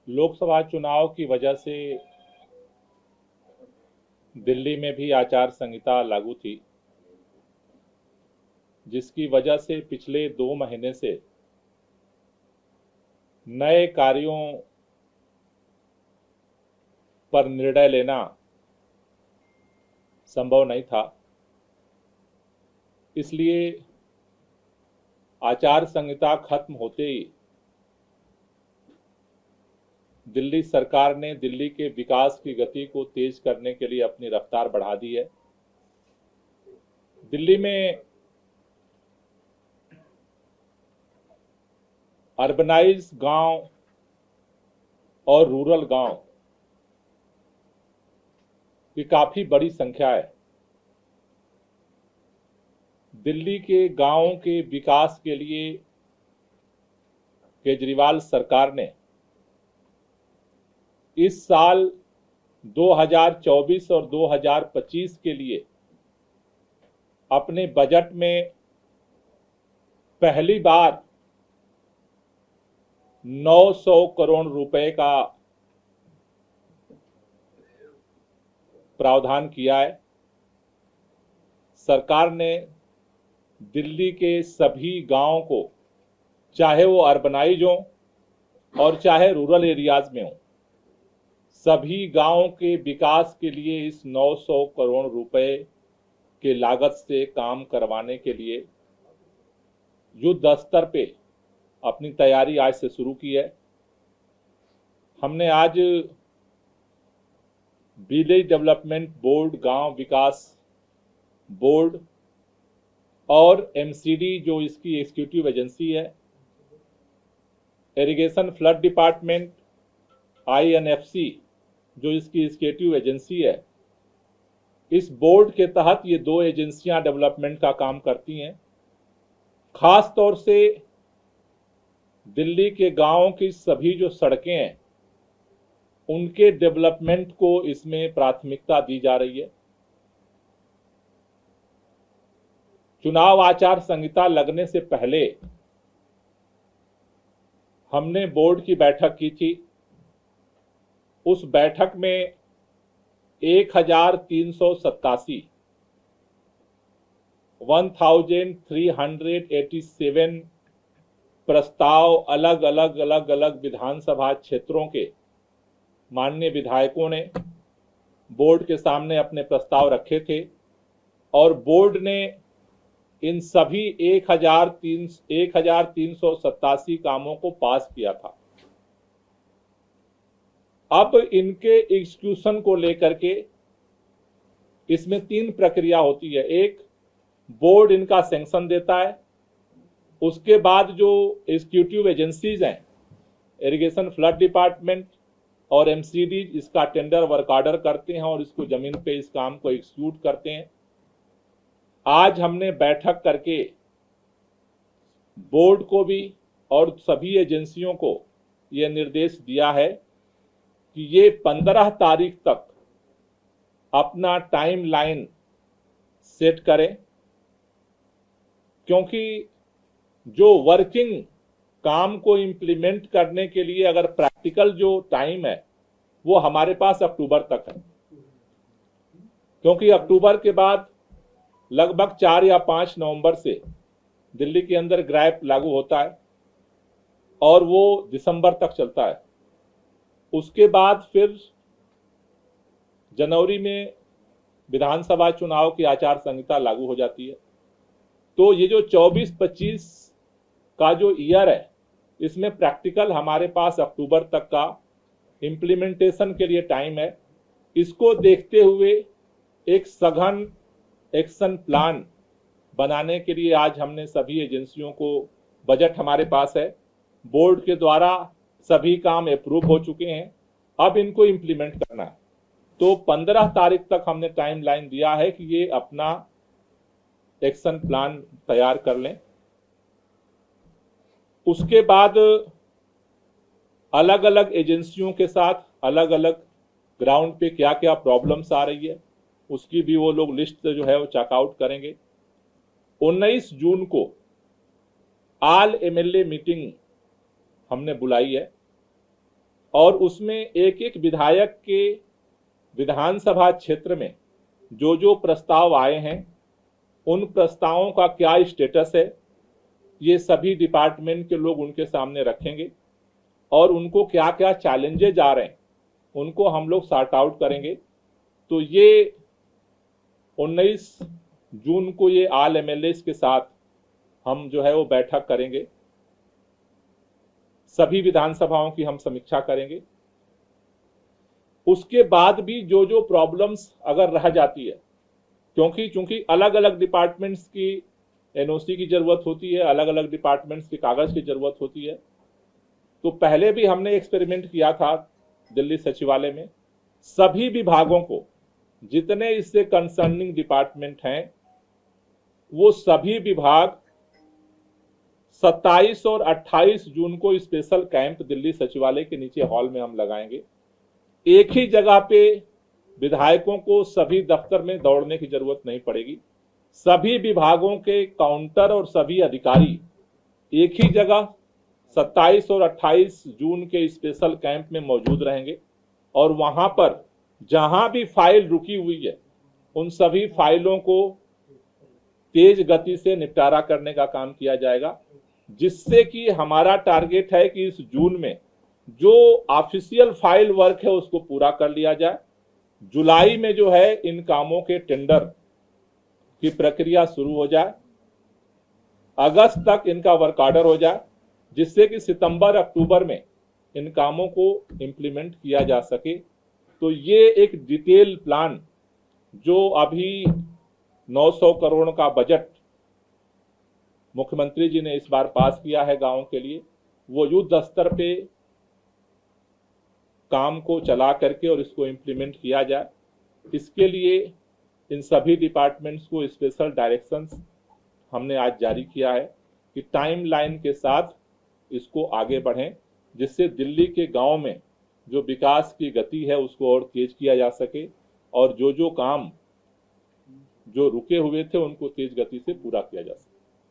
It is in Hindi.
लोकसभा चुनाव की वजह से दिल्ली में भी आचार संहिता लागू थी, जिसकी वजह से पिछले 2 महीने से नए कार्यों पर निर्णय लेना संभव नहीं था। इसलिए आचार संहिता खत्म होते ही दिल्ली सरकार ने दिल्ली के विकास की गति को तेज करने के लिए अपनी रफ्तार बढ़ा दी है। दिल्ली में अर्बनाइज गांव और रूरल गांव की काफी बड़ी संख्या है। दिल्ली के गांवों के विकास के लिए केजरीवाल सरकार ने इस साल 2024 और 2025 के लिए अपने बजट में पहली बार 900 करोड़ रुपए का प्रावधान किया है। सरकार ने दिल्ली के सभी गांवों को, चाहे वो अर्बनाइज हो और चाहे रूरल एरियाज में हो, सभी गांवों के विकास के लिए इस 900 करोड़ रुपए के लागत से काम करवाने के लिए युद्ध स्तर पे अपनी तैयारी आज से शुरू की है। हमने आज विलेज डेवलपमेंट बोर्ड, गांव विकास बोर्ड और एमसीडी जो इसकी एग्जीक्यूटिव एजेंसी है, इरिगेशन फ्लड डिपार्टमेंट, आईएनएफसी जो इसकी एग्जीक्यूटिव एजेंसी है, इस बोर्ड के तहत ये 2 एजेंसियां डेवलपमेंट का काम करती हैं। खास तौर से दिल्ली के गांवों की सभी जो सड़कें हैं उनके डेवलपमेंट को इसमें प्राथमिकता दी जा रही है। चुनाव आचार संहिता लगने से पहले हमने बोर्ड की बैठक की थी। उस बैठक में 1387 प्रस्ताव अलग अलग विधानसभा क्षेत्रों के माननीय विधायकों ने बोर्ड के सामने अपने प्रस्ताव रखे थे और बोर्ड ने इन सभी 1387 कामों को पास किया था। अब इनके एग्जीक्यूशन को लेकर के इसमें 3 प्रक्रिया होती है। एक, बोर्ड इनका सैंक्शन देता है, उसके बाद जो एग्जीक्यूटिव एजेंसीज हैं, इरिगेशन फ्लड डिपार्टमेंट और एमसीडी, इसका टेंडर वर्क ऑर्डर करते हैं और इसको जमीन पे इस काम को एग्जीक्यूट करते हैं। आज हमने बैठक करके बोर्ड को भी और सभी एजेंसियों को यह निर्देश दिया है कि ये 15 तारीख तक अपना टाइम लाइन सेट करें, क्योंकि जो वर्किंग काम को इंप्लीमेंट करने के लिए अगर प्रैक्टिकल जो टाइम है वो हमारे पास अक्टूबर तक है, क्योंकि अक्टूबर के बाद लगभग 4 या 5 नवंबर से दिल्ली के अंदर ग्रैप लागू होता है और वो दिसंबर तक चलता है। उसके बाद फिर जनवरी में विधानसभा चुनाव की आचार संहिता लागू हो जाती है। तो ये जो 24-25 का जो ईयर है, इसमें प्रैक्टिकल हमारे पास अक्टूबर तक का इंप्लीमेंटेशन के लिए टाइम है। इसको देखते हुए एक सघन एक्शन प्लान बनाने के लिए आज हमने सभी एजेंसियों को, बजट हमारे पास है, बोर्ड के द्वारा सभी काम अप्रूव हो चुके हैं, अब इनको इंप्लीमेंट करना है। तो 15 तारीख तक हमने टाइम लाइन दिया है कि ये अपना एक्शन प्लान तैयार कर लें। उसके बाद अलग अलग एजेंसियों के साथ अलग अलग ग्राउंड पे क्या क्या प्रॉब्लम्स आ रही है उसकी भी वो लोग लिस्ट जो है वो चेकआउट करेंगे। 19 जून को ऑल एमएलए मीटिंग हमने बुलाई है और उसमें एक एक विधायक के विधानसभा क्षेत्र में जो जो प्रस्ताव आए हैं उन प्रस्तावों का क्या स्टेटस है, ये सभी डिपार्टमेंट के लोग उनके सामने रखेंगे और उनको क्या क्या चैलेंजेज आ रहे हैं उनको हम लोग सॉर्ट आउट करेंगे। तो ये 19 जून को ये ऑल एमएलएस के साथ हम जो है वो बैठक करेंगे, सभी विधानसभाओं की हम समीक्षा करेंगे। उसके बाद भी जो जो प्रॉब्लम्स अगर रह जाती है, क्योंकि अलग अलग डिपार्टमेंट्स की एनओसी की जरूरत होती है, अलग अलग डिपार्टमेंट्स की कागज की जरूरत होती है। तो पहले भी हमने एक्सपेरिमेंट किया था दिल्ली सचिवालय में, सभी विभागों को जितने इससे कंसर्निंग डिपार्टमेंट हैं वो सभी विभाग 27 और 28 जून को स्पेशल कैंप दिल्ली सचिवालय के नीचे हॉल में हम लगाएंगे। एक ही जगह पे विधायकों को सभी दफ्तर में दौड़ने की जरूरत नहीं पड़ेगी। सभी विभागों के काउंटर और सभी अधिकारी एक ही जगह 27 और 28 जून के स्पेशल कैंप में मौजूद रहेंगे और वहां पर जहां भी फाइल रुकी हुई है उन सभी फाइलों को तेज गति से निपटारा करने का काम किया जाएगा, जिससे कि हमारा टारगेट है कि इस जून में जो ऑफिशियल फाइल वर्क है उसको पूरा कर लिया जाए। जुलाई में जो है इन कामों के टेंडर की प्रक्रिया शुरू हो जाए, अगस्त तक इनका वर्क ऑर्डर हो जाए, जिससे कि सितंबर अक्टूबर में इन कामों को इंप्लीमेंट किया जा सके। तो ये एक डिटेल प्लान जो अभी 900 करोड़ का बजट मुख्यमंत्री जी ने इस बार पास किया है गांवों के लिए, वो युद्ध स्तर पे काम को चला करके और इसको इंप्लीमेंट किया जाए। इसके लिए इन सभी डिपार्टमेंट्स को स्पेशल डायरेक्शंस हमने आज जारी किया है कि टाइमलाइन के साथ इसको आगे बढ़ें, जिससे दिल्ली के गांव में जो विकास की गति है उसको और तेज किया जा सके और जो जो काम जो रुके हुए थे उनको तेज गति से पूरा किया जा सके।